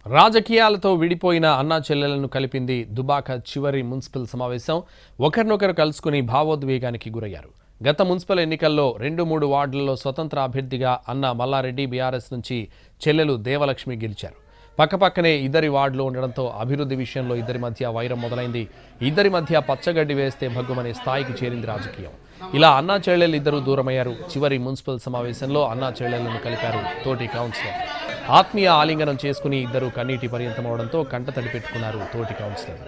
రాజకీయాలతో విడిపోయిన అన్నా చెల్లెలను కలిపింది దుబాక చివరి మున్సిపల్ సమావేశం. ఒకరినొకరు కలుసుకుని భావోద్వేగానికి గురయ్యారు. గత మున్సిపల్ ఎన్నికల్లో 2-3 వార్డులలో స్వతంత్ర అభ్యర్థిగా అన్న మల్లారెడ్డి బీఆర్ఎస్ నుంచి చెల్లెలు దేవలక్ష్మి గెలిచారు. పక్కపక్కనే ఇద్దరి వార్డులు ఉండడంతో అభివృద్ధి విషయంలో ఇద్దరి మధ్య వైరం మొదలైంది. ఇద్దరి మధ్య పచ్చగడ్డి వేస్తే భగ్గుమనే స్థాయికి చేరింది రాజకీయం. ఇలా అన్నా చెల్లెలు ఇద్దరు దూరమయ్యారు. చివరి మున్సిపల్ సమావేశంలో అన్నా చెల్లెలను కలిపారు తోటి కౌన్సిలర్. ఆత్మీయ ఆలింగనం చేసుకుని ఇద్దరు కన్నీటి పర్యంతమవడంతో కంటతడి పెట్టుకున్నారు తోటి కౌన్సిలర్.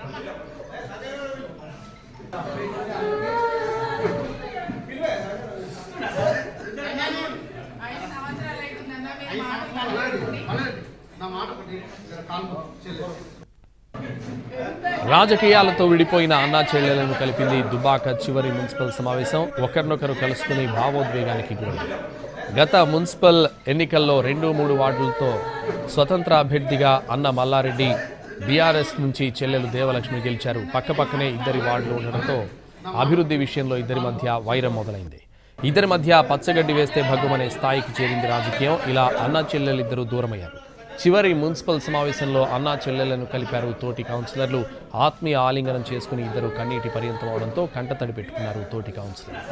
రాజకీయాలతో విడిపోయిన అన్నా చెల్లెలను కలిపింది దుబాక చివరి మున్సిపల్ సమావేశం. ఒకరినొకరు కలుసుకుని భావోద్వేగానికి గురయ్యారు. గత మున్సిపల్ ఎన్నికల్లో 2-3 వార్డులతో స్వతంత్ర అభ్యర్థిగా అన్న మల్లారెడ్డి బీఆర్ఎస్ నుంచి చెల్లెలు దేవలక్ష్మి గెలిచారు. పక్కపక్కనే ఇద్దరి వార్డులు ఉండడంతో అభివృద్ధి విషయంలో ఇద్దరి మధ్య వైరం మొదలైంది. ఇద్దరి మధ్య పచ్చగడ్డి వేస్తే భగ్గుమనే స్థాయికి చేరింది రాజకీయం. ఇలా అన్నా చెల్లెలిద్దరూ దూరమయ్యారు. చివరి మున్సిపల్ సమావేశంలో అన్నా చెల్లెలను కలిపారు తోటి కౌన్సిలర్లు. ఆత్మీయ ఆలింగనం చేసుకుని ఇద్దరు కన్నీటి పర్యంతం అవడంతో కంటతడి పెట్టుకున్నారు తోటి కౌన్సిలర్.